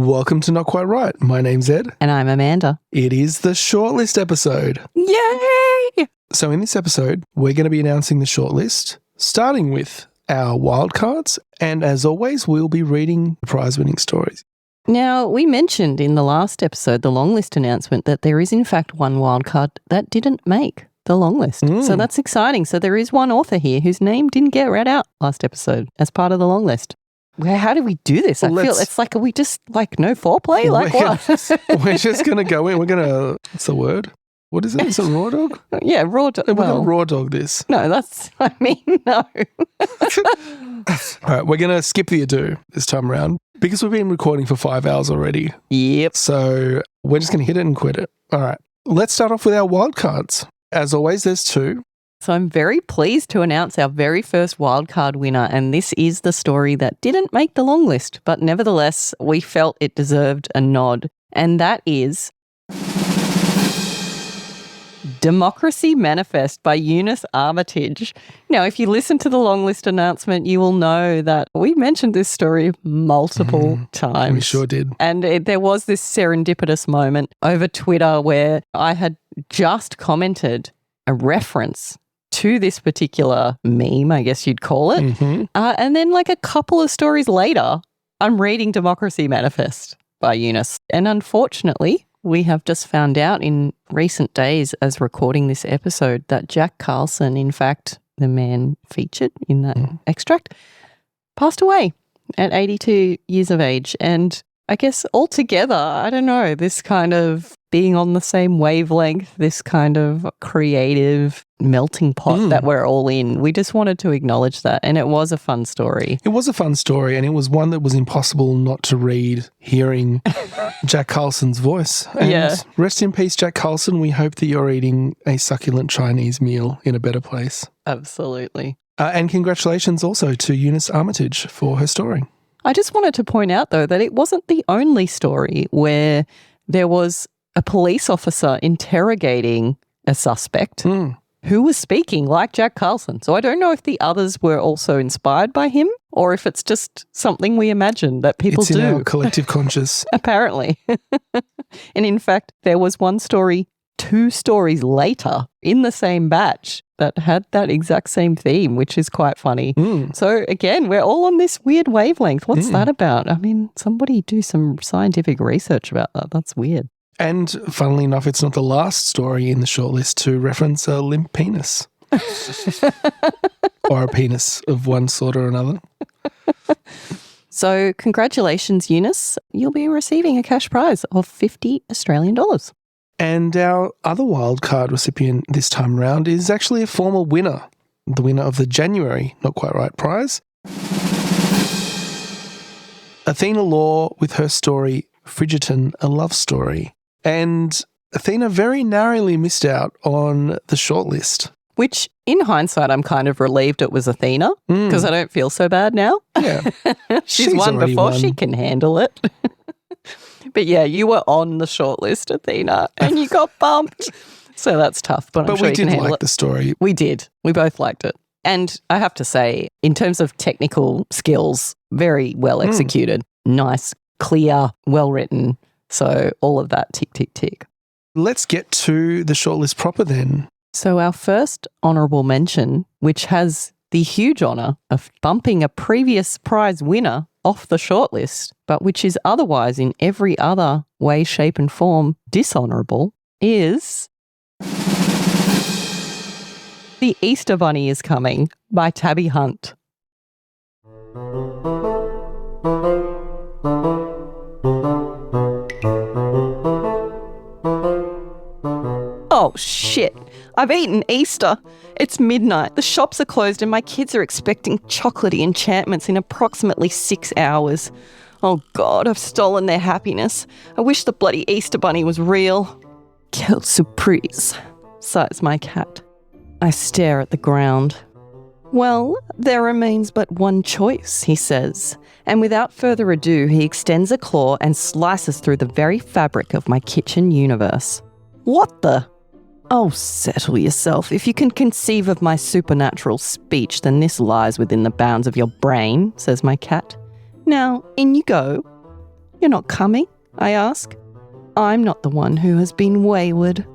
Welcome to Not Quite Right. My name's Ed. And I'm Amanda. It is the Shortlist episode. Yay! So in this episode, we're going to be announcing the shortlist, starting with our wildcards. And as always, we'll be reading prize-winning stories. Now, we mentioned in the last episode, the long list announcement, that there is in fact one wildcard that didn't make the long list. So that's exciting. So there is one author here whose name didn't get read out last episode as part of the long list. How do we do this? I feel it's like, are we just like no foreplay? Like what? We're just going to go in. We're going to, what's the word? What is it? Is it raw dog? Yeah, raw dog. We're going to raw dog this. No, no. All right, we're going to skip the ado this time around because we've been recording for 5 hours already. Yep. So we're just going to hit it and quit it. All right, let's start off with our wildcards. As always, there's two. So I'm very pleased to announce our very first wildcard winner, and this is the story that didn't make the long list, but nevertheless, we felt it deserved a nod, and that is Democracy Manifest by Eunice Armitage. Now, if you listen to the long list announcement, you will know that we mentioned this story multiple times. We sure did. And there was this serendipitous moment over Twitter where I had just commented a reference to this particular meme, I guess you'd call it. And then like a couple of stories later, I'm reading Democracy Manifest by Eunice. And unfortunately, we have just found out in recent days as recording this episode that Jack Carlson, in fact, the man featured in that extract, passed away at 82 years of age. And I guess altogether, I don't know, this kind of being on the same wavelength, this kind of creative melting pot that we're all in. We just wanted to acknowledge that. And it was a fun story. It was a fun story, and it was one that was impossible not to read, hearing Jack Carlson's voice. And rest in peace, Jack Carlson. We hope that you're eating a succulent Chinese meal in a better place. Absolutely. And congratulations also to Eunice Armitage for her story. I just wanted to point out, though, that it wasn't the only story where there was a police officer interrogating a suspect who was speaking like Jack Carlson. So I don't know if the others were also inspired by him or if it's just something we imagine that people do. It's in our collective conscious. Apparently. And in fact, there was one story 2 stories later in the same batch that had that exact same theme, which is quite funny. So again, we're all on this weird wavelength. What's that about? I mean, somebody do some scientific research about that. That's weird. And funnily enough, it's not the last story in the shortlist to reference a limp penis. Or a penis of one sort or another. So congratulations, Eunice. You'll be receiving a cash prize of $50 Australian. And our other wildcard recipient this time around is actually a former winner, the winner of the January Not Quite Right prize. Athena Law with her story, Fridgerton, A Love Story. And Athena very narrowly missed out on the shortlist. Which, in hindsight, I'm kind of relieved it was Athena because I don't feel so bad now. Yeah. She's won before. She can handle it. But yeah, you were on the shortlist, Athena, and you got bumped. So that's tough, but I'm sure we you can did handle like it. the story. We did. We both liked it. And I have to say, in terms of technical skills, very well executed. Nice, clear, well written. So all of that, tick, tick, tick. Let's get to the shortlist proper then. So our first honourable mention, which has the huge honour of bumping a previous prize winner off the shortlist, but which is otherwise in every other way, shape and form dishonourable, is The Easter Bunny is Coming by Tabby Hunt. Oh, shit. I've eaten Easter. It's midnight. The shops are closed and my kids are expecting chocolatey enchantments in approximately 6 hours. Oh, God, I've stolen their happiness. I wish the bloody Easter Bunny was real. Quelle surprise, sighs my cat. I stare at the ground. Well, there remains but one choice, he says, and without further ado, he extends a claw and slices through the very fabric of my kitchen universe. What the? Oh, settle yourself. If you can conceive of my supernatural speech, then this lies within the bounds of your brain, says my cat. Now, in you go. You're not coming? I ask. I'm not the one who has been wayward.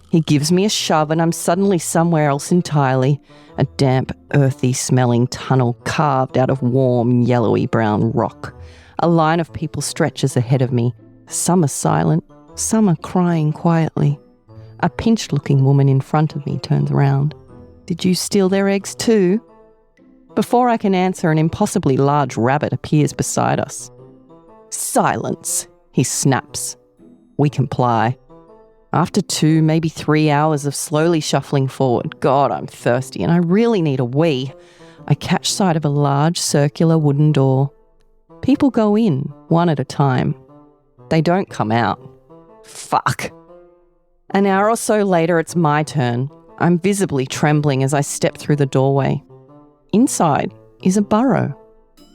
He gives me a shove and I'm suddenly somewhere else entirely. A damp, earthy smelling tunnel carved out of warm, yellowy brown rock. A line of people stretches ahead of me. Some are silent, some are crying quietly. A pinched-looking woman in front of me turns around. Did you steal their eggs too? Before I can answer, an impossibly large rabbit appears beside us. Silence, he snaps. We comply. After 2, maybe 3 hours of slowly shuffling forward, God, I'm thirsty and I really need a wee. I catch sight of a large circular wooden door. People go in, one at a time. They don't come out. Fuck. An hour or so later, it's my turn. I'm visibly trembling as I step through the doorway. Inside is a burrow,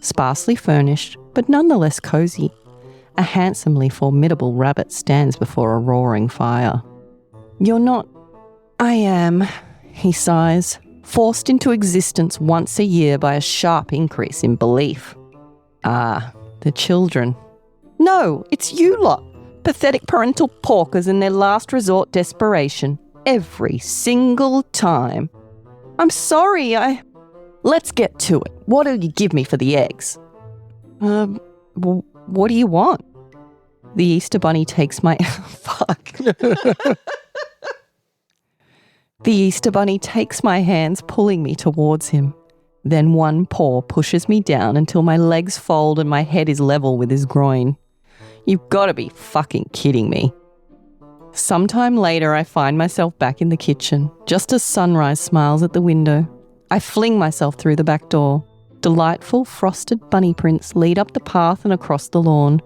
sparsely furnished, but nonetheless cosy. A handsomely formidable rabbit stands before a roaring fire. You're not... I am, he sighs, forced into existence once a year by a sharp increase in belief. Ah, the children. No, it's you lot. Pathetic parental porkers in their last resort desperation. Every single time. I'm sorry, Let's get to it. What do you give me for the eggs? What do you want? The Easter Bunny takes my... Fuck. The Easter Bunny takes my hands, pulling me towards him. Then one paw pushes me down until my legs fold and my head is level with his groin. You've got to be fucking kidding me. Sometime later, I find myself back in the kitchen, just as sunrise smiles at the window. I fling myself through the back door. Delightful frosted bunny prints lead up the path and across the lawn.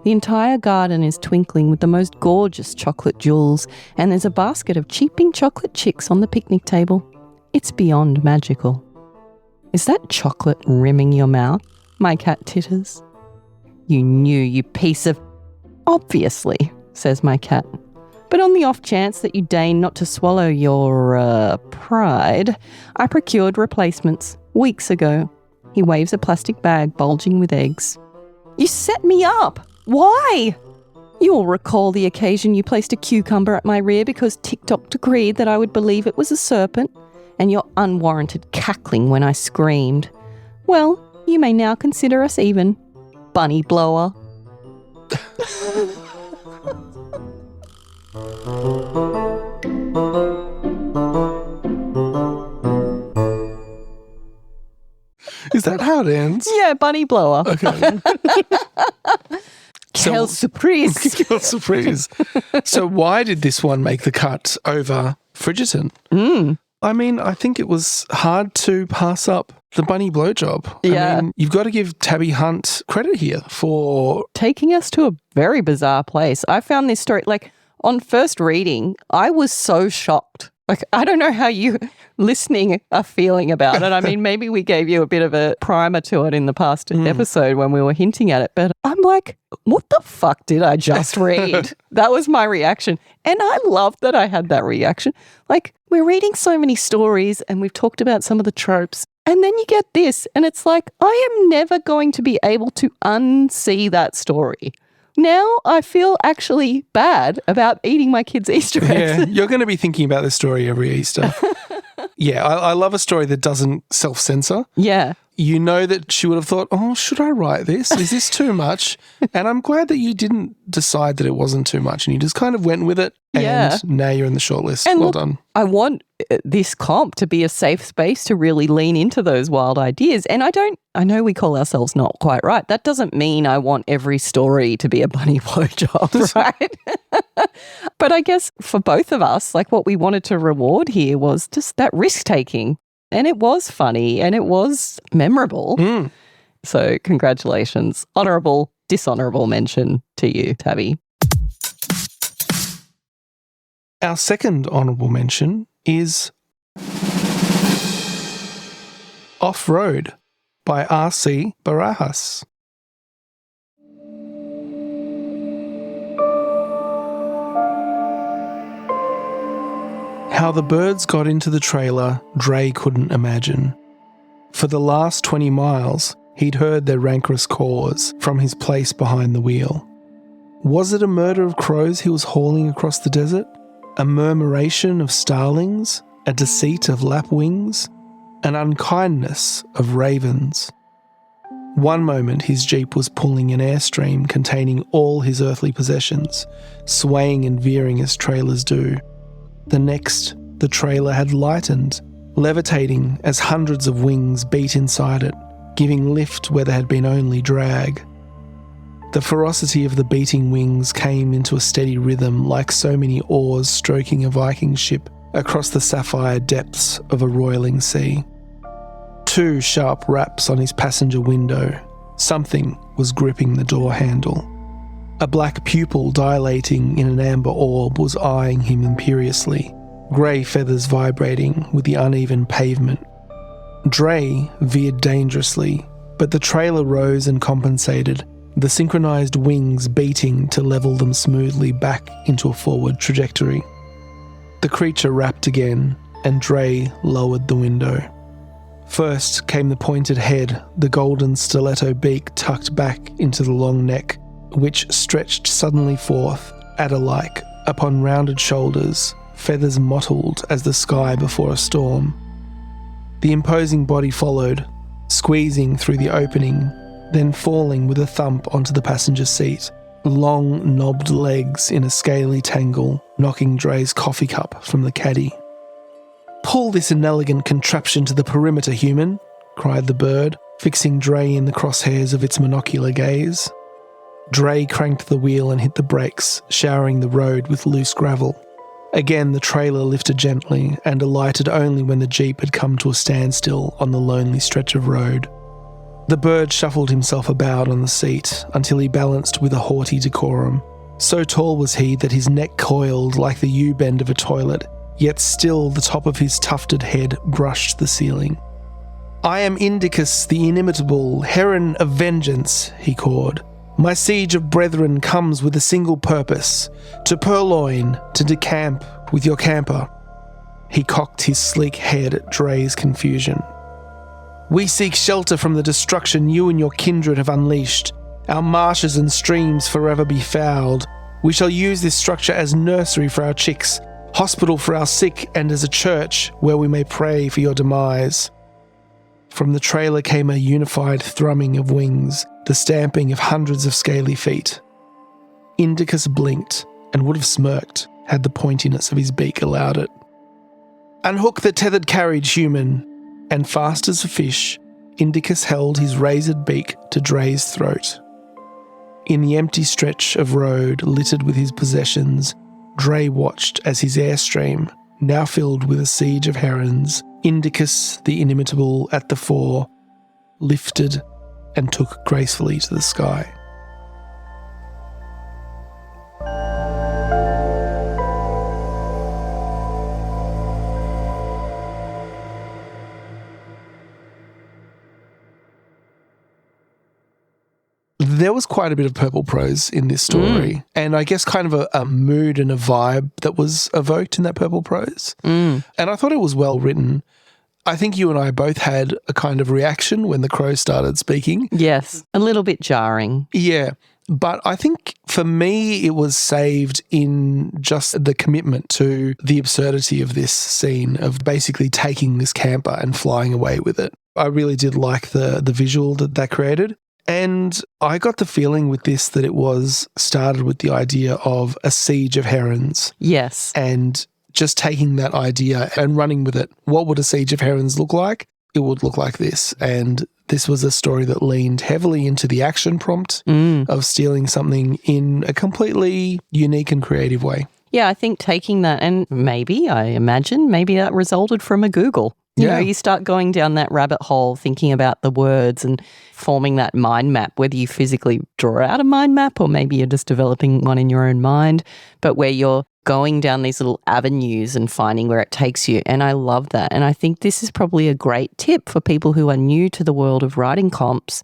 The entire garden is twinkling with the most gorgeous chocolate jewels, and there's a basket of cheeping chocolate chicks on the picnic table. It's beyond magical. Is that chocolate rimming your mouth? My cat titters. You knew, you piece of... Obviously, says my cat. But on the off chance that you deign not to swallow your, pride, I procured replacements weeks ago. He waves a plastic bag bulging with eggs. You set me up! Why? You'll recall the occasion you placed a cucumber at my rear because TikTok decreed that I would believe it was a serpent, and your unwarranted cackling when I screamed. Well, you may now consider us even. Bunny blower. Is that how it ends? Yeah, bunny blower. Okay. Quelle surprise. Quelle surprise. So why did this one make the cut over Fridgerton? I mean, I think it was hard to pass up the bunny blowjob. Yeah. I mean, you've got to give Tabby Hunt credit here for... taking us to a very bizarre place. I found this story, on first reading, I was so shocked. I don't know how you listening are feeling about it. I mean, maybe we gave you a bit of a primer to it in the past episode when we were hinting at it, but I'm like, what the fuck did I just read? That was my reaction. And I love that I had that reaction. We're reading so many stories and we've talked about some of the tropes. And then you get this and it's like, I am never going to be able to unsee that story. Now I feel actually bad about eating my kids' Easter eggs. Yeah, you're going to be thinking about this story every Easter. Yeah, I love a story that doesn't self-censor. Yeah. You know that she would have thought, oh, should I write this? Is this too much? And I'm glad that you didn't decide that it wasn't too much and you just kind of went with it. And now you're in the shortlist. And well done. I want this comp to be a safe space to really lean into those wild ideas. And I know we call ourselves not quite right. That doesn't mean I want every story to be a bunny blowjob, right? But I guess for both of us, what we wanted to reward here was just that risk taking. And it was funny and it was memorable. So congratulations. Honourable, dishonourable mention to you, Tabby. Our second honourable mention is Off-Road by R.C. Barajas. How the birds got into the trailer, Dre couldn't imagine. For the last 20 miles, He'd heard their rancorous caws from his place behind the wheel. Was it a murder of crows he was hauling across the desert? A murmuration of starlings? A deceit of lapwings? An unkindness of ravens? One moment his jeep was pulling an airstream containing all his earthly possessions, swaying and veering as trailers do. The next, the trailer had lightened, levitating as hundreds of wings beat inside it, giving lift where there had been only drag. The ferocity of the beating wings came into a steady rhythm like so many oars stroking a Viking ship across the sapphire depths of a roiling sea. 2 sharp raps on his passenger window. Something was gripping the door handle. A black pupil dilating in an amber orb was eyeing him imperiously, grey feathers vibrating with the uneven pavement. Dre veered dangerously, but the trailer rose and compensated, the synchronised wings beating to level them smoothly back into a forward trajectory. The creature rapped again, and Dre lowered the window. First came the pointed head, the golden stiletto beak tucked back into the long neck, which stretched suddenly forth, adder-like, upon rounded shoulders, feathers mottled as the sky before a storm. The imposing body followed, squeezing through the opening, then falling with a thump onto the passenger seat, long knobbed legs in a scaly tangle, knocking Dre's coffee cup from the caddy. "Pull this inelegant contraption to the perimeter, human," cried the bird, fixing Dre in the crosshairs of its monocular gaze. Dre cranked the wheel and hit the brakes, showering the road with loose gravel. Again the trailer lifted gently and alighted only when the jeep had come to a standstill on the lonely stretch of road. The bird shuffled himself about on the seat until he balanced with a haughty decorum. So tall was he that his neck coiled like the U-bend of a toilet, yet still the top of his tufted head brushed the ceiling. "I am Indicus the inimitable, heron of vengeance," he cawed. "My siege of brethren comes with a single purpose, to purloin, to decamp with your camper." He cocked his sleek head at Dre's confusion. "We seek shelter from the destruction you and your kindred have unleashed. Our marshes and streams forever be fouled. We shall use this structure as nursery for our chicks, hospital for our sick, and as a church where we may pray for your demise." From the trailer came a unified thrumming of wings, the stamping of hundreds of scaly feet. Indicus blinked and would have smirked had the pointiness of his beak allowed it. "Unhook the tethered carriage, human," and fast as a fish, Indicus held his razored beak to Dre's throat. In the empty stretch of road littered with his possessions, Dre watched as his airstream, now filled with a siege of herons, Indicus the inimitable at the fore, lifted and took gracefully to the sky. There was quite a bit of purple prose in this story, and I guess kind of a mood and a vibe that was evoked in that purple prose. And I thought it was well written. I think you and I both had a kind of reaction when the crow started speaking. Yes, a little bit jarring. Yeah, but I think for me it was saved in just the commitment to the absurdity of this scene of basically taking this camper and flying away with it. I really did like the visual that created. And I got the feeling with this that it was started with the idea of a siege of herons. Yes. And just taking that idea and running with it. What would a siege of herons look like? It would look like this. And this was a story that leaned heavily into the action prompt of stealing something in a completely unique and creative way. Yeah, I think taking that, and maybe that resulted from a Google. You know, you start going down that rabbit hole thinking about the words and forming that mind map, whether you physically draw out a mind map or maybe you're just developing one in your own mind, but where you're going down these little avenues and finding where it takes you. And I love that. And I think this is probably a great tip for people who are new to the world of writing comps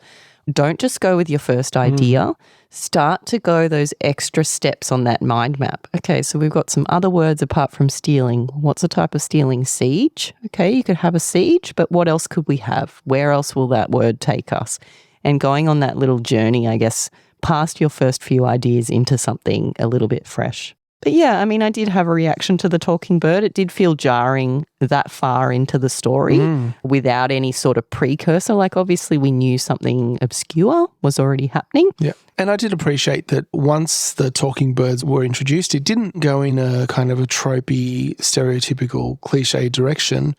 don't just go with your first idea. Start to go those extra steps on that mind map. Okay, so we've got some other words apart from stealing. What's a type of stealing? Siege. Okay, you could have a siege, but what else could we have? Where else will that word take us? And going on that little journey, I guess, past your first few ideas into something a little bit fresh. But yeah, I mean, I did have a reaction to the talking bird. It did feel jarring that far into the story without any sort of precursor. Like, obviously, we knew something obscure was already happening. Yeah. And I did appreciate that once the talking birds were introduced, it didn't go in a kind of a tropey, stereotypical, cliche direction.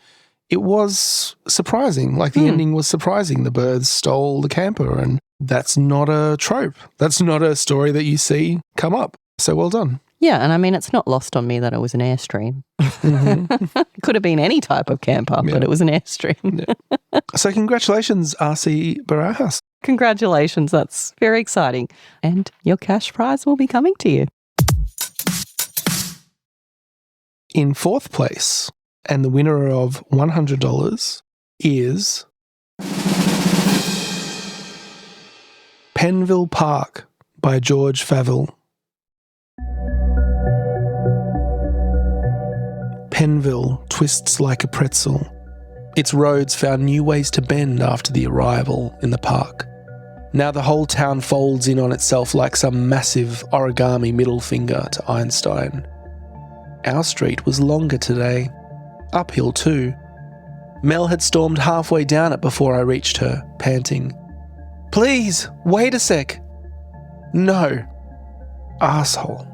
It was surprising. Like, the ending was surprising. The birds stole the camper, and that's not a trope. That's not a story that you see come up. So well done. Yeah, and I mean, it's not lost on me that it was an Airstream. It could have been any type of camper, but it was an Airstream. So congratulations, RC Barajas. Congratulations, that's very exciting. And your cash prize will be coming to you. In fourth place, and the winner of $100 is Penville Park by George Favell. Penville twists like a pretzel. Its roads found new ways to bend after the arrival in the park. Now the whole town folds in on itself like some massive origami middle finger to Einstein. Our street was longer today. Uphill too. Mel had stormed halfway down it before I reached her, panting. "Please, wait a sec." "No." Arsehole.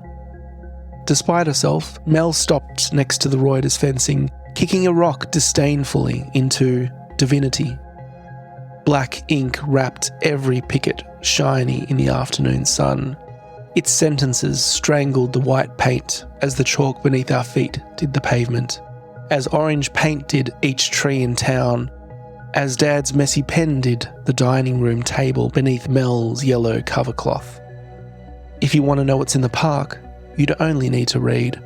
Despite herself, Mel stopped next to the Reuters fencing, kicking a rock disdainfully into divinity. Black ink wrapped every picket, shiny in the afternoon sun. Its sentences strangled the white paint as the chalk beneath our feet did the pavement, as orange paint did each tree in town, as Dad's messy pen did the dining room table beneath Mel's yellow cover cloth. If you want to know what's in the park, you'd only need to read.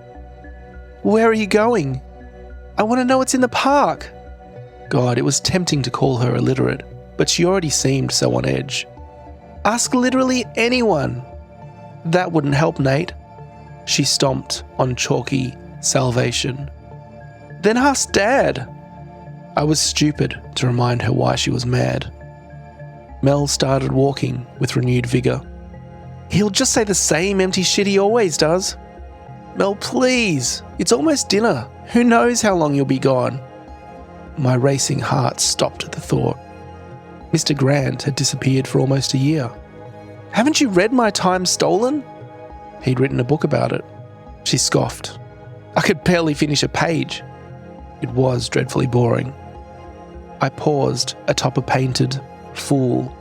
"Where are you going?" "I want to know what's in the park." God, it was tempting to call her illiterate, but she already seemed so on edge. "Ask literally anyone." "That wouldn't help, Nate." She stomped on chalky salvation. "Then ask Dad." I was stupid to remind her why she was mad. Mel started walking with renewed vigour. "He'll just say the same empty shit he always does." "Mel, please. It's almost dinner. Who knows how long you'll be gone?" My racing heart stopped at the thought. Mr. Grant had disappeared for almost a year. "Haven't you read My Time Stolen?" He'd written a book about it. She scoffed. "I could barely finish a page." It was dreadfully boring. I paused atop a painted fool.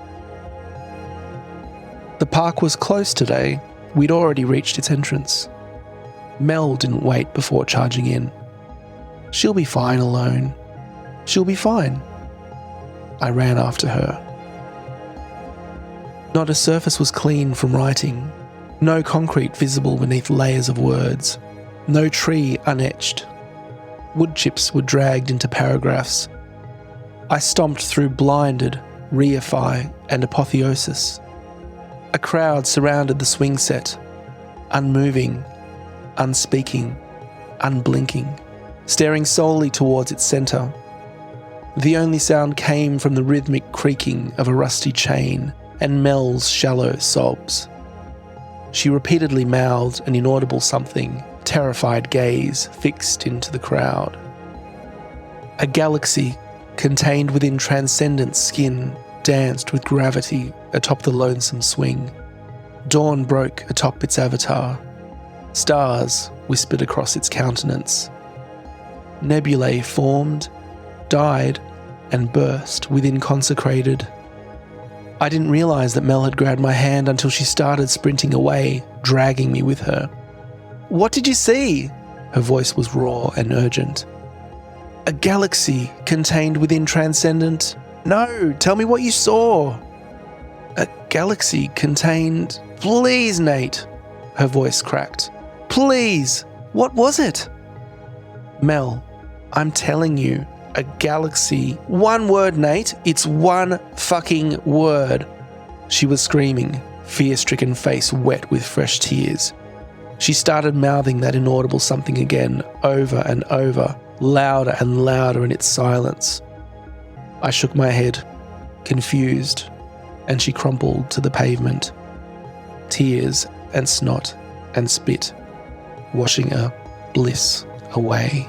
The park was close today. We'd already reached its entrance. Mel didn't wait before charging in. "She'll be fine alone. She'll be fine." I ran after her. Not a surface was clean from writing. No concrete visible beneath layers of words. No tree unetched. Wood chips were dragged into paragraphs. I stomped through blinded, reify, and apotheosis. A crowd surrounded the swing set, unmoving, unspeaking, unblinking, staring solely towards its centre. The only sound came from the rhythmic creaking of a rusty chain and Mel's shallow sobs. She repeatedly mouthed an inaudible something, terrified gaze fixed into the crowd. A galaxy contained within transcendent skin danced with gravity atop the lonesome swing. Dawn broke atop its avatar. Stars whispered across its countenance. Nebulae formed, died, and burst within consecrated. I didn't realise that Mel had grabbed my hand until she started sprinting away, dragging me with her. "What did you see?" Her voice was raw and urgent. "A galaxy contained within transcendent..." "No, tell me what you saw." "A galaxy contained..." "Please, Nate." Her voice cracked. "Please, what was it?" "Mel, I'm telling you, a galaxy..." "One word, Nate. It's one fucking word." She was screaming, fear-stricken face wet with fresh tears. She started mouthing that inaudible something again, over and over, louder and louder in its silence. I shook my head, confused, and she crumpled to the pavement. Tears and snot and spit, washing her bliss away.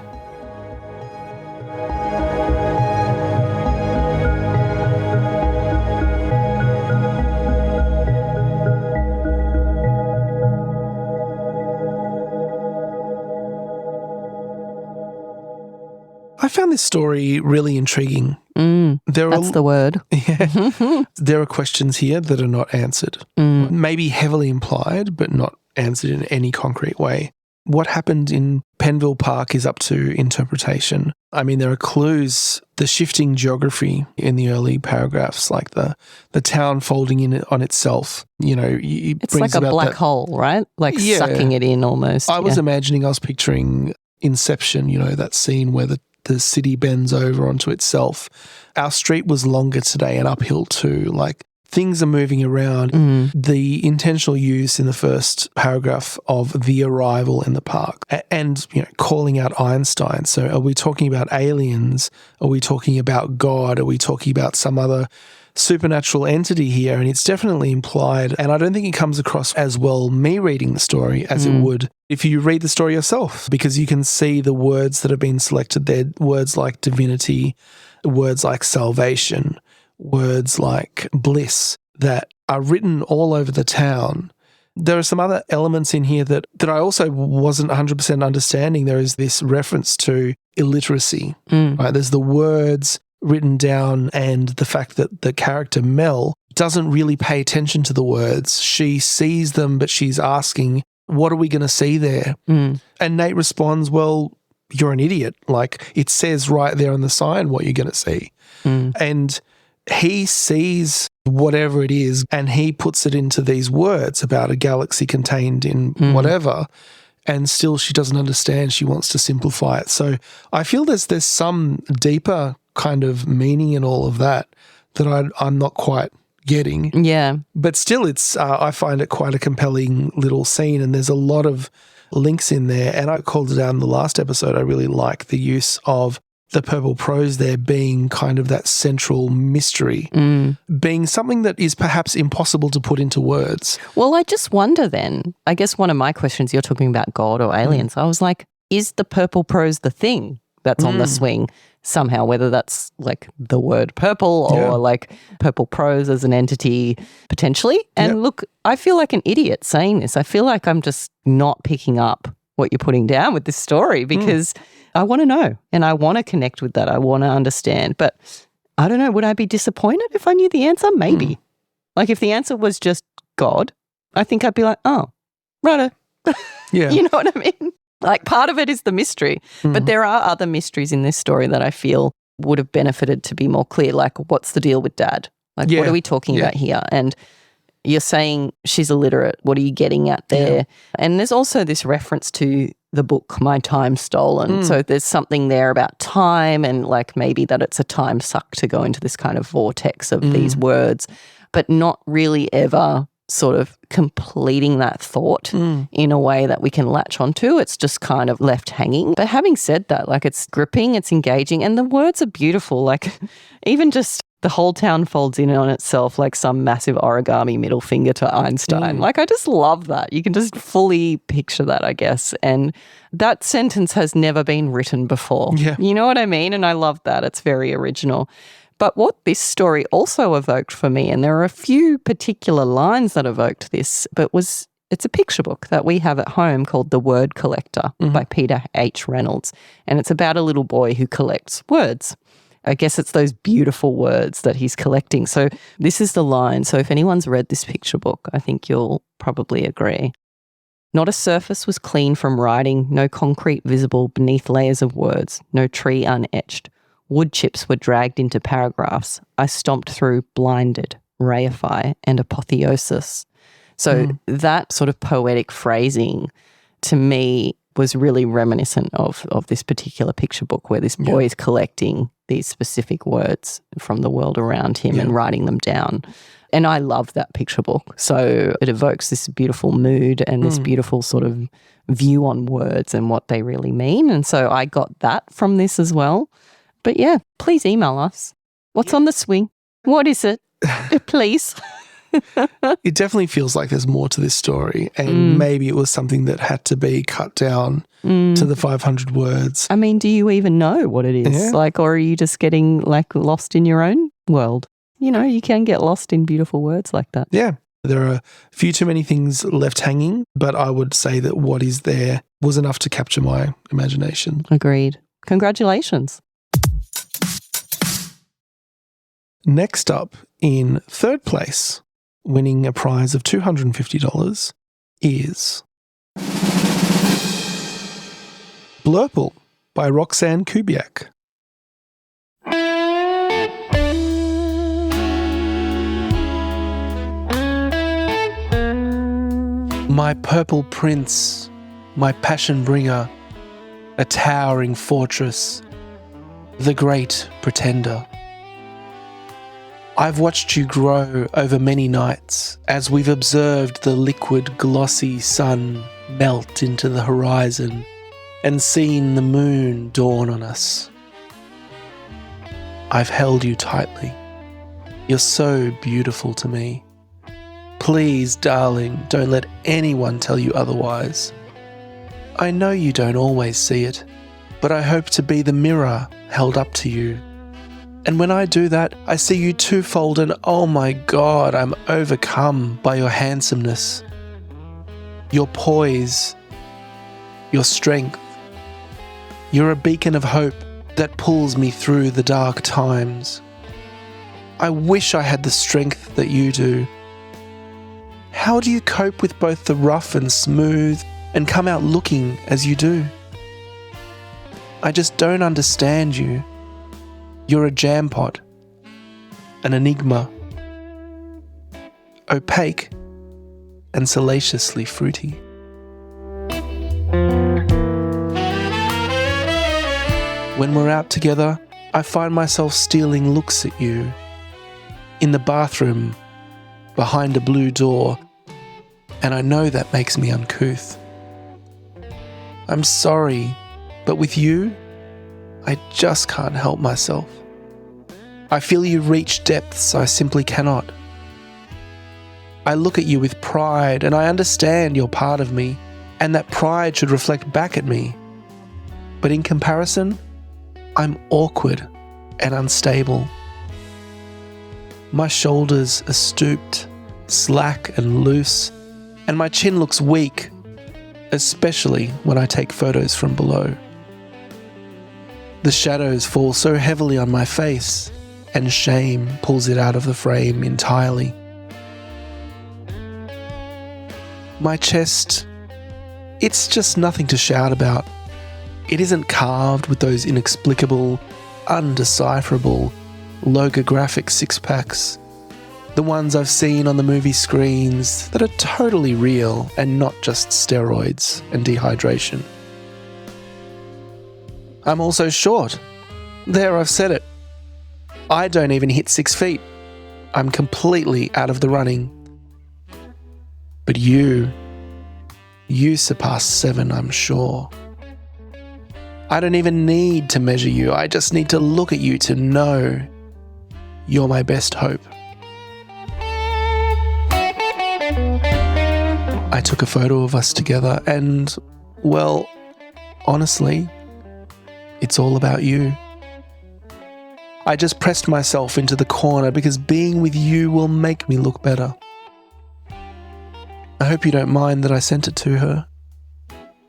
I found this story really intriguing. That's the word. Yeah. There are questions here that are not answered. Maybe heavily implied, but not answered in any concrete way. What happened in Penville Park is up to interpretation. I mean, there are clues, the shifting geography in the early paragraphs, like the town folding in on itself. You know, it's like a black hole, right? Like sucking it in almost. I was picturing Inception, you know, that scene where the city bends over onto itself. Our street was longer today and uphill too. Like, things are moving around. The intentional use in the first paragraph of the arrival in the park and, you know, calling out Einstein. So are we talking about aliens? Are we talking about God? Are we talking about some other supernatural entity here? And it's definitely implied. And I don't think it comes across as well me reading the story as it would if you read the story yourself, because you can see the words that have been selected there, words like divinity, words like salvation, words like bliss that are written all over the town. There are some other elements in here that I also wasn't 100% understanding. There is this reference to illiteracy, right? There's the words written down and the fact that the character Mel doesn't really pay attention to the words. She sees them, but she's asking, what are we going to see there? And Nate responds, well, you're an idiot. Like, it says right there on the sign what you're going to see. And he sees whatever it is and he puts it into these words about a galaxy contained in whatever, and still she doesn't understand. She wants to simplify it. So I feel there's some deeper kind of meaning in all of that I'm not quite getting. Yeah. But still, it's I find it quite a compelling little scene, and there's a lot of links in there. And I called it out in the last episode. I really like the use of the purple prose there being kind of that central mystery, being something that is perhaps impossible to put into words. Well, I just wonder then, I guess one of my questions, you're talking about God or aliens. I was like, is the purple prose the thing that's on the swing somehow, whether that's like the word purple or like purple prose as an entity potentially? And look, I feel like an idiot saying this. I feel like I'm just not picking up what you're putting down with this story because I want to know and I want to connect with that. I want to understand. But I don't know, would I be disappointed if I knew the answer? Maybe. Like, if the answer was just God, I think I'd be like, oh, righto. Yeah. You know what I mean? Like, part of it is the mystery. But there are other mysteries in this story that I feel would have benefited to be more clear. Like, what's the deal with Dad? Like, what are we talking about here? And you're saying she's illiterate. What are you getting at there? And there's also this reference to the book, My Time Stolen. So there's something there about time and like maybe that it's a time suck to go into this kind of vortex of these words, but not really ever sort of completing that thought in a way that we can latch onto. It's just kind of left hanging. But having said that, like, it's gripping, it's engaging, and the words are beautiful. Like, even just the whole town folds in on itself like some massive origami middle finger to Einstein. Like, I just love that. You can just fully picture that, I guess. And that sentence has never been written before. Yeah. You know what I mean? And I love that. It's very original. But what this story also evoked for me, and there are a few particular lines that evoked this, but it's a picture book that we have at home called The Word Collector by Peter H. Reynolds. And it's about a little boy who collects words. I guess it's those beautiful words that he's collecting. So this is the line. So if anyone's read this picture book, I think you'll probably agree. Not a surface was clean from writing, no concrete visible beneath layers of words, no tree unetched. Wood chips were dragged into paragraphs. I stomped through blinded, reify, and apotheosis. So that sort of poetic phrasing to me was really reminiscent of this particular picture book where this boy is collecting these specific words from the world around him and writing them down. And I love that picture book. So it evokes this beautiful mood and this beautiful sort of view on words and what they really mean. And so I got that from this as well. But yeah, please email us. What's on the swing? What is it? Please. It definitely feels like there's more to this story, and maybe it was something that had to be cut down to the 500 words. I mean, do you even know what it is? Yeah. Like, or are you just getting like lost in your own world? You know, you can get lost in beautiful words like that. Yeah. There are a few too many things left hanging, but I would say that what is there was enough to capture my imagination. Agreed. Congratulations. Next up, in third place, winning a prize of $250, is Blurple by Roxanne Kubiak. My purple prince, my passion bringer, a towering fortress, the great pretender. I've watched you grow over many nights as we've observed the liquid, glossy sun melt into the horizon and seen the moon dawn on us. I've held you tightly. You're so beautiful to me. Please, darling, don't let anyone tell you otherwise. I know you don't always see it, but I hope to be the mirror held up to you. And when I do that, I see you twofold and oh my God, I'm overcome by your handsomeness, your poise, your strength. You're a beacon of hope that pulls me through the dark times. I wish I had the strength that you do. How do you cope with both the rough and smooth and come out looking as you do? I just don't understand you. You're a jam pot, an enigma, opaque and salaciously fruity. When we're out together, I find myself stealing looks at you. In the bathroom, behind a blue door, and I know that makes me uncouth. I'm sorry, but with you, I just can't help myself. I feel you reach depths I simply cannot. I look at you with pride and I understand you're part of me, and that pride should reflect back at me. But in comparison, I'm awkward and unstable. My shoulders are stooped, slack and loose, and my chin looks weak, especially when I take photos from below. The shadows fall so heavily on my face, and shame pulls it out of the frame entirely. My chest, it's just nothing to shout about. It isn't carved with those inexplicable, undecipherable, logographic six-packs, the ones I've seen on the movie screens that are totally real and not just steroids and dehydration. I'm also short. There, I've said it. I don't even hit 6 feet. I'm completely out of the running. But you surpass 7, I'm sure. I don't even need to measure you. I just need to look at you to know you're my best hope. I took a photo of us together and, well, honestly, it's all about you. I just pressed myself into the corner because being with you will make me look better. I hope you don't mind that I sent it to her.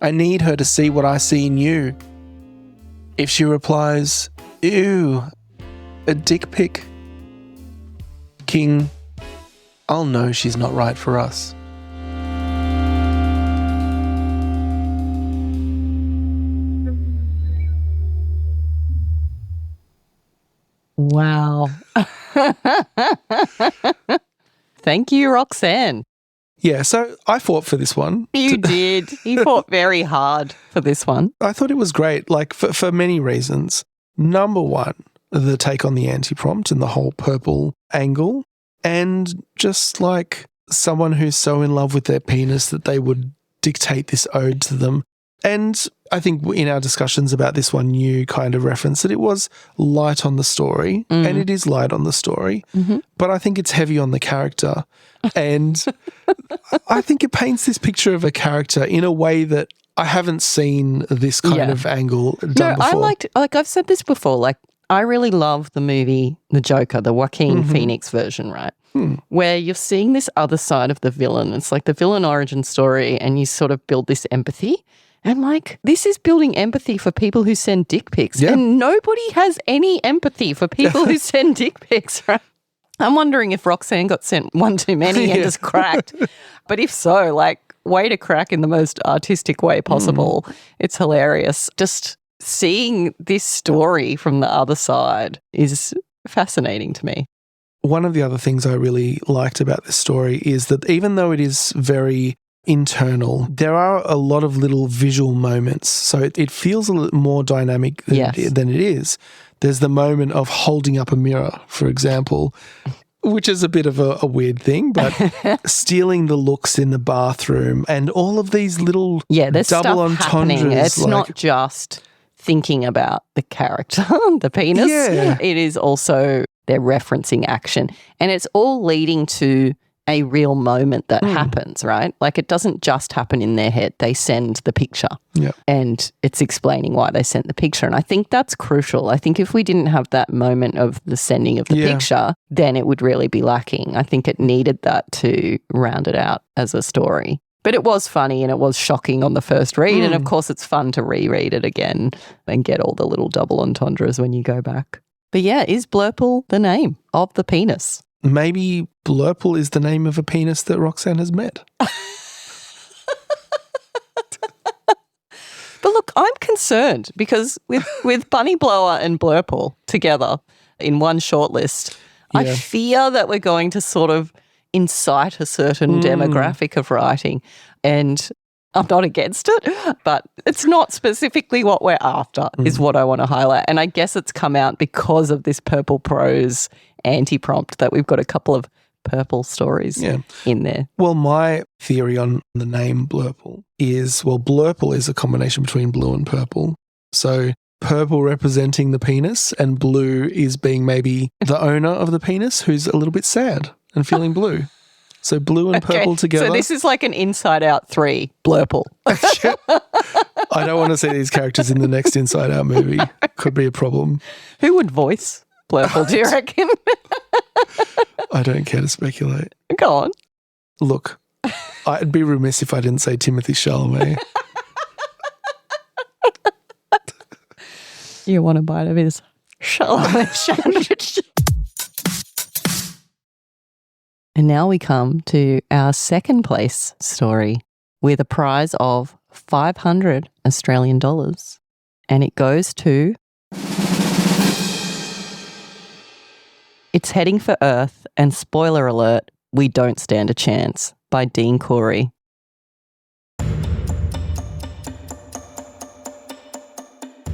I need her to see what I see in you. If she replies, "Ew, a dick pic," King, I'll know she's not right for us. Wow. Thank you, Roxanne. Yeah, so I fought for this one. You did. You fought very hard for this one. I thought it was great, like for many reasons. Number one, the take on the anti-prompt and the whole purple angle. and just like someone who's so in love with their penis that they would dictate this ode to them. And I think in our discussions about this one, you kind of referenced that it was light on the story, and it is light on the story, but I think it's heavy on the character. And I think it paints this picture of a character in a way that I haven't seen this kind of angle done before. I liked, like I've said this before, like I really love the movie The Joker, the Joaquin Phoenix version, right? Where you're seeing this other side of the villain. It's like the villain origin story, and you sort of build this empathy. And like, this is building empathy for people who send dick pics. Yeah. And nobody has any empathy for people who send dick pics, right? I'm wondering if Roxanne got sent one too many and just cracked. But if so, like, way to crack in the most artistic way possible. It's hilarious. Just seeing this story from the other side is fascinating to me. One of the other things I really liked about this story is that even though it is very internal, there are a lot of little visual moments. So it feels a little more dynamic than it is. There's the moment of holding up a mirror, for example, which is a bit of a weird thing, but stealing the looks in the bathroom and all of these little there's double stuff entendres. Happening. It's not just thinking about the character, the penis. Yeah. It is also they're referencing action, and it's all leading to a real moment that happens, right? Like it doesn't just happen in their head. They send the picture and it's explaining why they sent the picture. And I think that's crucial. I think if we didn't have that moment of the sending of the picture, then it would really be lacking. I think it needed that to round it out as a story. But it was funny and it was shocking on the first read. And of course it's fun to reread it again and get all the little double entendres when you go back. But yeah, is Blurple the name of the penis? Maybe Blurple is the name of a penis that Roxanne has met. But look, I'm concerned because with Bunny Blower and Blurple together in one shortlist, I fear that we're going to sort of incite a certain demographic of writing. And I'm not against it, but it's not specifically what we're after is what I want to highlight. And I guess it's come out because of this purple prose anti-prompt that we've got a couple of purple stories in there. Well, my theory on the name Blurple is, Blurple is a combination between blue and purple. So purple representing the penis and blue is being maybe the owner of the penis who's a little bit sad and feeling blue. So blue and purple together. So this is like an Inside Out 3, Blurple. I don't want to see these characters in the next Inside Out movie. Could be a problem. Who would voice Blurple, do you reckon? I don't care to speculate. Go on. Look, I'd be remiss if I didn't say Timothée Chalamet. You want a bite of his Chalamet sandwich? And now we come to our second place story with a prize of 500 Australian dollars. And it goes to It's Heading for Earth, and spoiler alert, we don't stand a chance, by Dean Corey.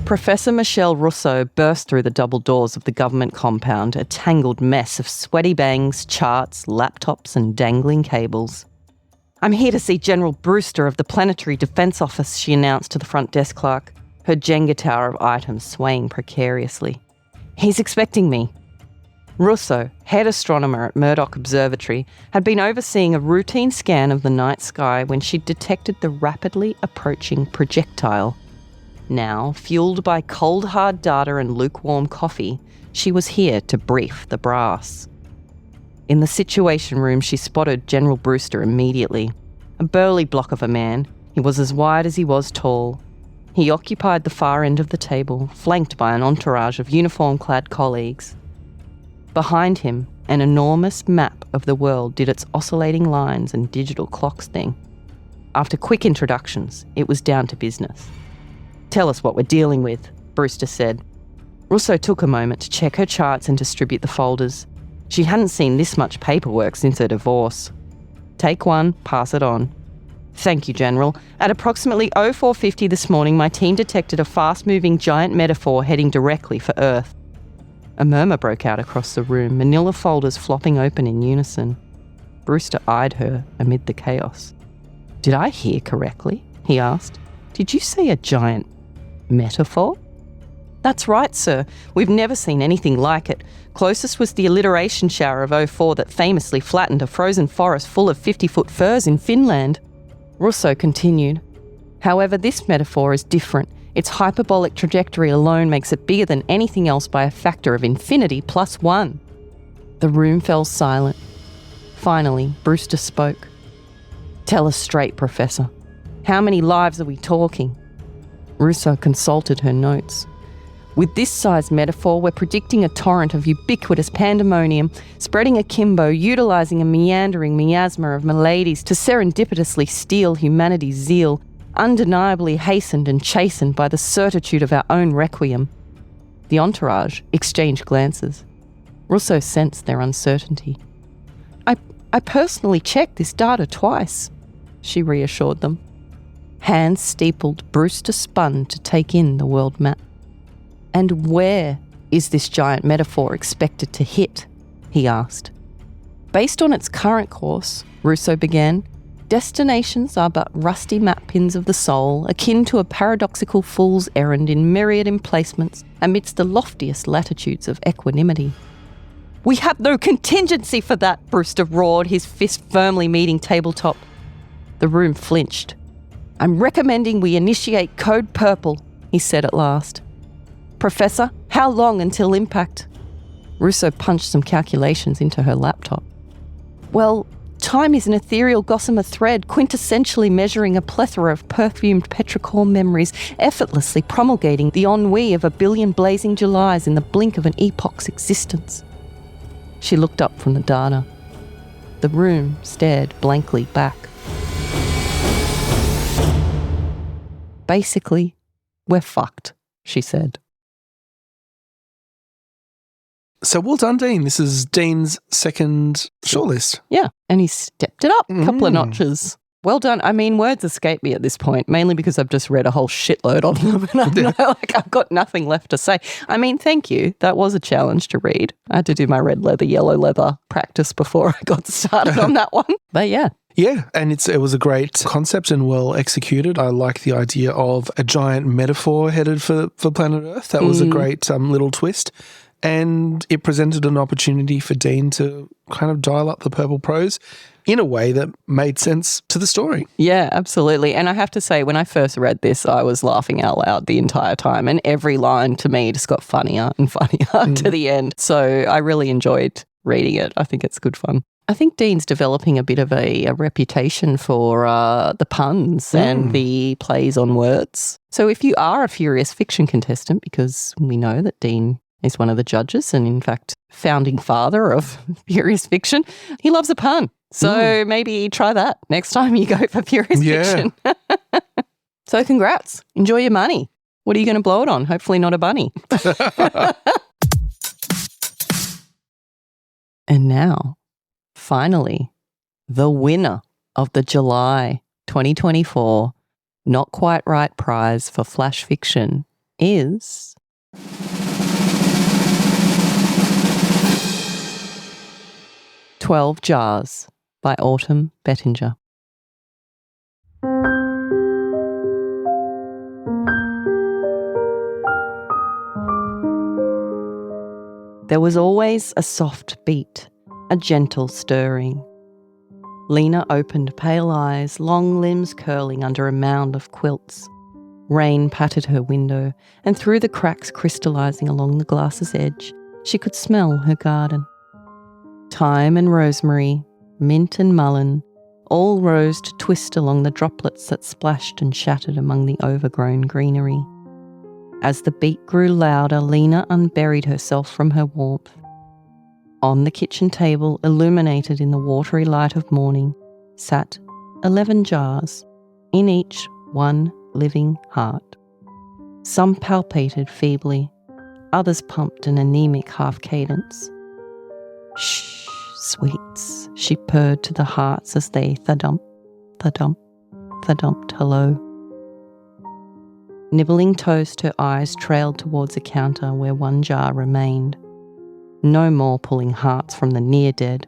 Professor Michelle Rousseau burst through the double doors of the government compound, a tangled mess of sweaty bangs, charts, laptops and dangling cables. "I'm here to see General Brewster of the Planetary Defence Office," she announced to the front desk clerk, her Jenga tower of items swaying precariously. "He's expecting me." Rousseau, head astronomer at Murdoch Observatory, had been overseeing a routine scan of the night sky when she detected the rapidly approaching projectile. Now, fueled by cold hard data and lukewarm coffee, she was here to brief the brass. In the Situation Room, she spotted General Brewster immediately. A burly block of a man, he was as wide as he was tall. He occupied the far end of the table, flanked by an entourage of uniform-clad colleagues. Behind him, an enormous map of the world did its oscillating lines and digital clocks thing. After quick introductions, it was down to business. "Tell us what we're dealing with," Brewster said. Rousseau took a moment to check her charts and distribute the folders. She hadn't seen this much paperwork since her divorce. "Take one, pass it on." "Thank you, General. At approximately 0450 this morning, my team detected a fast-moving giant metaphor heading directly for Earth." A murmur broke out across the room, manila folders flopping open in unison. Brewster eyed her amid the chaos. "Did I hear correctly?" he asked. "Did you say a giant metaphor?" "That's right, sir. We've never seen anything like it. Closest was the alliteration shower of '04 that famously flattened a frozen forest full of 50-foot firs in Finland." Russo continued. "However, this metaphor is different. Its hyperbolic trajectory alone makes it bigger than anything else by a factor of infinity plus 1. The room fell silent. Finally, Brewster spoke. "Tell us straight, Professor. How many lives are we talking?" Russo consulted her notes. "With this size metaphor, we're predicting a torrent of ubiquitous pandemonium, spreading akimbo, utilising a meandering miasma of maladies to serendipitously steal humanity's zeal, undeniably hastened and chastened by the certitude of our own requiem." The entourage exchanged glances. Russo sensed their uncertainty. I personally checked this data twice," she reassured them. Hands steepled, Brewster spun to take in the world map. "And where is this giant metaphor expected to hit?" he asked. "Based on its current course," Russo began, "destinations are but rusty map pins of the soul, akin to a paradoxical fool's errand in myriad emplacements amidst the loftiest latitudes of equanimity." "We have no contingency for that," Brewster roared, his fist firmly meeting tabletop. The room flinched. "I'm recommending we initiate Code Purple," he said at last. "Professor, how long until impact?" Russo punched some calculations into her laptop. "Well, time is an ethereal gossamer thread, quintessentially measuring a plethora of perfumed petrichor memories, effortlessly promulgating the ennui of a billion blazing Julys in the blink of an epoch's existence." She looked up from the data. The room stared blankly back. "Basically, we're fucked," she said. So well done, Dean. This is Dean's second shortlist. Yeah, and he stepped it up a couple of notches. Well done. I mean, words escape me at this point, mainly because I've just read a whole shitload of them and I've got nothing left to say. I mean, thank you. That was a challenge to read. I had to do my red leather, yellow leather practice before I got started on that one. But yeah. Yeah, and it was a great concept and well executed. I like the idea of a giant metaphor headed for planet Earth. That was a great little twist. And it presented an opportunity for Dean to kind of dial up the purple prose in a way that made sense to the story. Yeah, absolutely. And I have to say, when I first read this, I was laughing out loud the entire time. And every line to me just got funnier and funnier to the end. So I really enjoyed reading it. I think it's good fun. I think Dean's developing a bit of a reputation for the puns and the plays on words. So if you are a Furious Fiction contestant, because we know that Dean is one of the judges and, in fact, founding father of Furious Fiction, he loves a pun. So maybe try that next time you go for Furious Fiction. So congrats. Enjoy your money. What are you going to blow it on? Hopefully not a bunny. And now, finally, the winner of the July 2024 Not Quite Right Prize for Flash Fiction is... 12 Jars by Autumn Bettinger. There was always a soft beat, a gentle stirring. Lena opened pale eyes, long limbs curling under a mound of quilts. Rain patted her window, and through the cracks crystallising along the glass's edge, she could smell her garden. Thyme and rosemary, mint and mullein, all rose to twist along the droplets that splashed and shattered among the overgrown greenery. As the beat grew louder, Lena unburied herself from her warmth. On the kitchen table, illuminated in the watery light of morning, sat 11 jars, in each one living heart. Some palpated feebly, others pumped an anemic half-cadence. "Shh, sweets," she purred to the hearts as they thudump, thudump, thudumped hello. Nibbling toast, her eyes trailed towards a counter where one jar remained. No more pulling hearts from the near dead,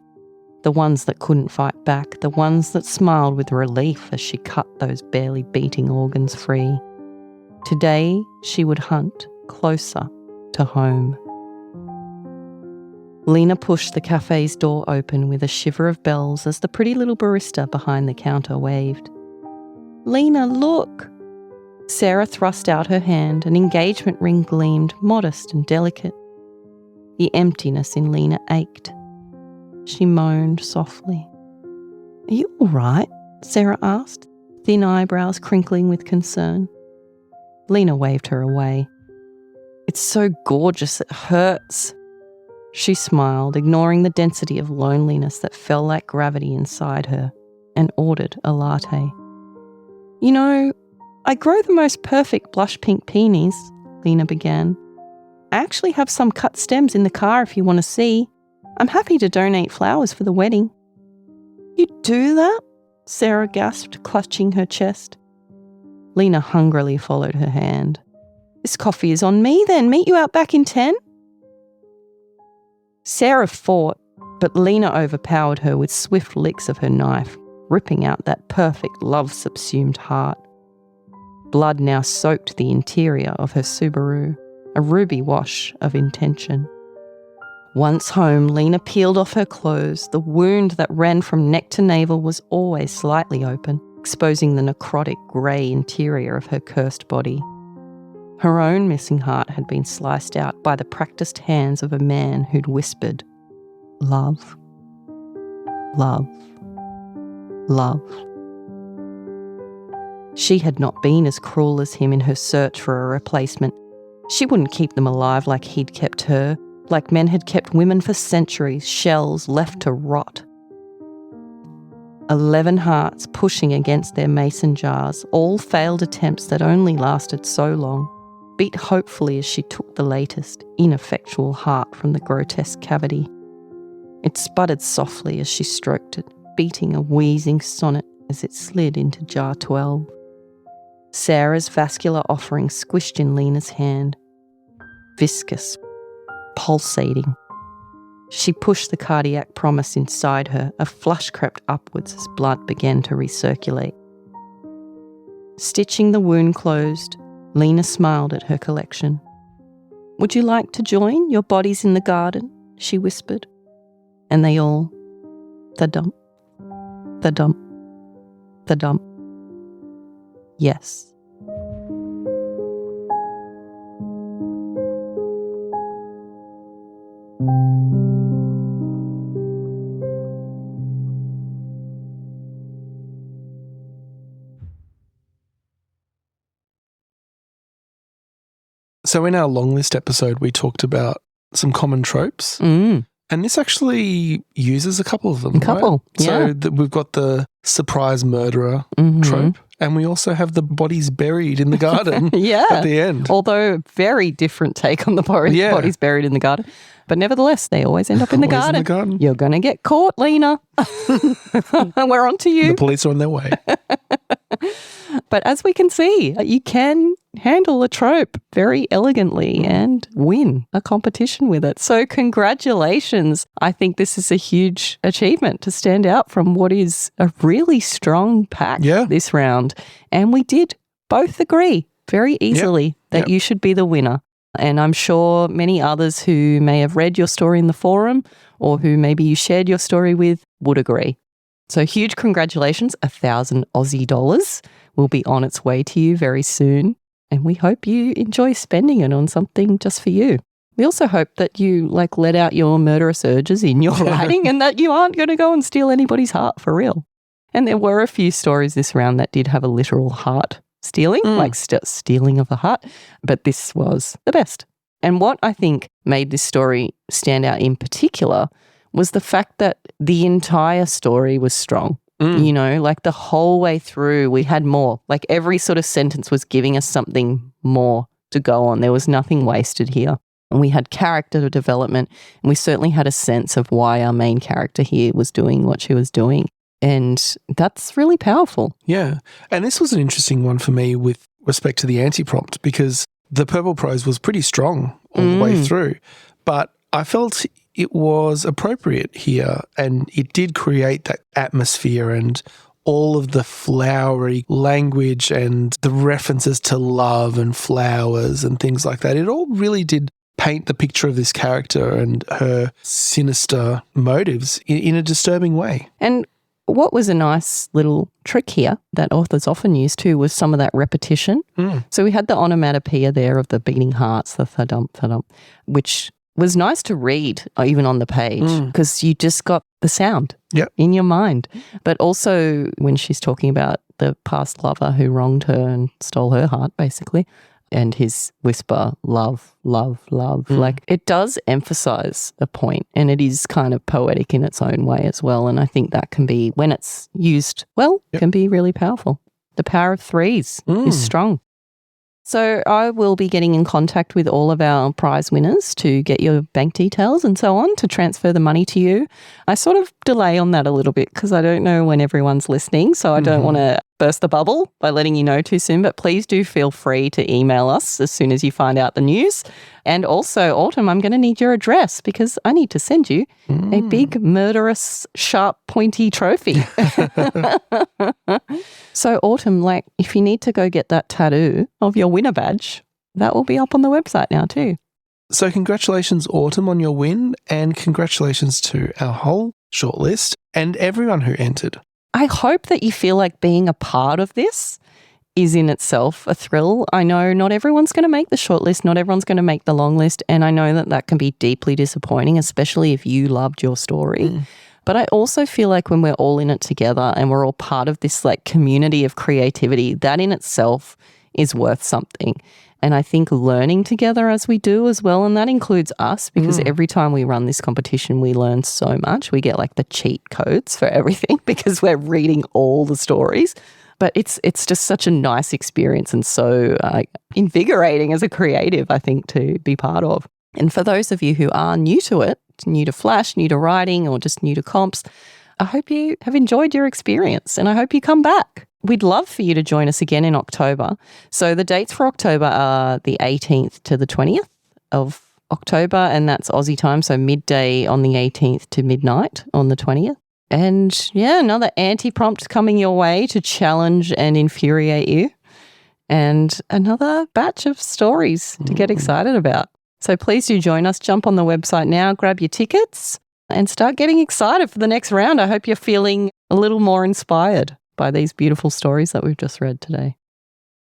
the ones that couldn't fight back, the ones that smiled with relief as she cut those barely beating organs free. Today she would hunt closer to home. Lena pushed the cafe's door open with a shiver of bells as the pretty little barista behind the counter waved. "Lena, look!" Sarah thrust out her hand. An engagement ring gleamed, modest and delicate. The emptiness in Lena ached. She moaned softly. "Are you all right?" Sarah asked, thin eyebrows crinkling with concern. Lena waved her away. "It's so gorgeous it hurts." She smiled, ignoring the density of loneliness that fell like gravity inside her, and ordered a latte. "You know, I grow the most perfect blush pink peonies," Lena began. "I actually have some cut stems in the car if you want to see. I'm happy to donate flowers for the wedding." "You do that?" Sarah gasped, clutching her chest. Lena hungrily followed her hand. "This coffee is on me then. Meet you out back in 10? Sarah fought, but Lena overpowered her with swift licks of her knife, ripping out that perfect love-subsumed heart. Blood now soaked the interior of her Subaru, a ruby wash of intention. Once home, Lena peeled off her clothes. The wound that ran from neck to navel was always slightly open, exposing the necrotic grey interior of her cursed body. Her own missing heart had been sliced out by the practiced hands of a man who'd whispered, "Love, love, love." She had not been as cruel as him in her search for a replacement. She wouldn't keep them alive like he'd kept her, like men had kept women for centuries, shells left to rot. 11 hearts pushing against their mason jars, all failed attempts that only lasted so long, beat hopefully as she took the latest, ineffectual heart from the grotesque cavity. It sputtered softly as she stroked it, beating a wheezing sonnet as it slid into jar 12. Sarah's vascular offering squished in Lena's hand. Viscous, pulsating. She pushed the cardiac promise inside her. A flush crept upwards as blood began to recirculate. Stitching the wound closed, Lena smiled at her collection. "Would you like to join? Your body's in the garden," she whispered. And they all, thudump, thudump, thudump. Yes. So in our long list episode, we talked about some common tropes. And this actually uses a couple of them. Right? Yeah. So we've got the surprise murderer trope, and we also have the bodies buried in the garden at the end. Although very different take on the bodies buried in the garden. But nevertheless, they always end up in the garden. You're going to get caught, Lena. We're on to you. The police are on their way. But as we can see, you can handle a trope very elegantly and win a competition with it. So congratulations. I think this is a huge achievement to stand out from what is a really strong pack this round. And we did both agree very easily that you should be the winner. And I'm sure many others who may have read your story in the forum or who maybe you shared your story with would agree. So huge congratulations. 1,000 Aussie dollars will be on its way to you very soon. And we hope you enjoy spending it on something just for you. We also hope that you let out your murderous urges in your writing and that you aren't going to go and steal anybody's heart for real. And there were a few stories this round that did have a literal heart stealing, stealing of the heart, but this was the best. And what I think made this story stand out in particular was the fact that the entire story was strong. You know, the whole way through we had more. Every sort of sentence was giving us something more to go on. There was nothing wasted here. And we had character development, and we certainly had a sense of why our main character here was doing what she was doing. And that's really powerful. Yeah. And this was an interesting one for me with respect to the anti-prompt, because the purple prose was pretty strong all the way through. But I felt it was appropriate here, and it did create that atmosphere and all of the flowery language and the references to love and flowers and things like that. It all really did paint the picture of this character and her sinister motives in a disturbing way. And what was a nice little trick here that authors often use too was some of that repetition. So we had the onomatopoeia there of the beating hearts, the thudump, thudump, which was nice to read even on the page because you just got the sound in your mind. But also when she's talking about the past lover who wronged her and stole her heart, basically, and his whisper, love, love, love. Like, it does emphasize a point, and it is kind of poetic in its own way as well. And I think that can be, when it's used well, can be really powerful. The power of threes is strong. So I will be getting in contact with all of our prize winners to get your bank details and so on to transfer the money to you. I sort of delay on that a little bit because I don't know when everyone's listening, so I don't want to burst the bubble by letting you know too soon, but please do feel free to email us as soon as you find out the news. And also, Autumn, I'm going to need your address because I need to send you a big, murderous, sharp, pointy trophy. So, Autumn, like, if you need to go get that tattoo of your winner badge, that will be up on the website now too. So congratulations, Autumn, on your win, and congratulations to our whole shortlist and everyone who entered. I hope that you feel like being a part of this is in itself a thrill. I know not everyone's going to make the shortlist, not everyone's going to make the long list, and I know that that can be deeply disappointing, especially if you loved your story. But I also feel like when we're all in it together and we're all part of this like community of creativity, that in itself is worth something. And I think learning together as we do as well, and that includes us, because every time we run this competition, we learn so much. We get like the cheat codes for everything because we're reading all the stories. But it's just such a nice experience and so invigorating as a creative, I think, to be part of. And for those of you who are new to it, new to Flash, new to writing, or just new to comps, I hope you have enjoyed your experience and I hope you come back. We'd love for you to join us again in October. So the dates for October are the 18th to the 20th of October, and that's Aussie time, so midday on the 18th to midnight on the 20th. And yeah, another anti-prompt coming your way to challenge and infuriate you, and another batch of stories to get excited about. So please do join us. Jump on the website now, grab your tickets and start getting excited for the next round. I hope you're feeling a little more inspired by these beautiful stories that we've just read today.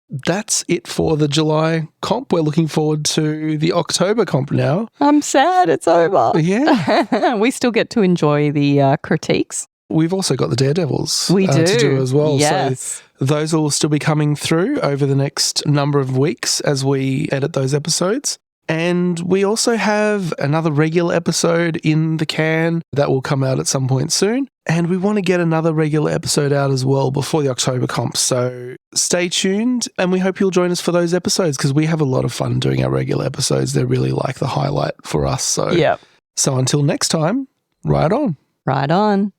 That's it for the July comp. We're looking forward to the October comp now. I'm sad it's over. Yeah. We still get to enjoy the critiques. We've also got the Daredevils to do as well. Yes. So those will still be coming through over the next number of weeks as we edit those episodes. And we also have another regular episode in the can that will come out at some point soon. And we want to get another regular episode out as well before the October comp. So stay tuned, and we hope you'll join us for those episodes because we have a lot of fun doing our regular episodes. They're really like the highlight for us. So until next time, ride on. Ride on.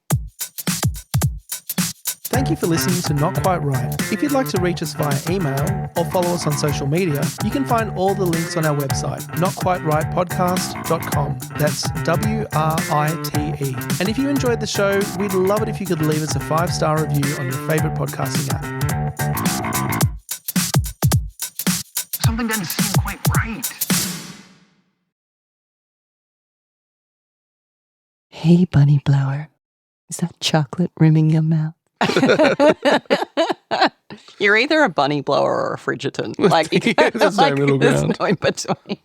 Thank you for listening to Not Quite Right. If you'd like to reach us via email or follow us on social media, you can find all the links on our website, notquiterightpodcast.com. That's WRITE. And if you enjoyed the show, we'd love it if you could leave us a 5-star review on your favourite podcasting app. Something doesn't seem quite right. Hey, bunny blower. Is that chocolate rimming your mouth? You're either a bunny blower or a Fridgerton. Like, there's no middle ground. There's no in between.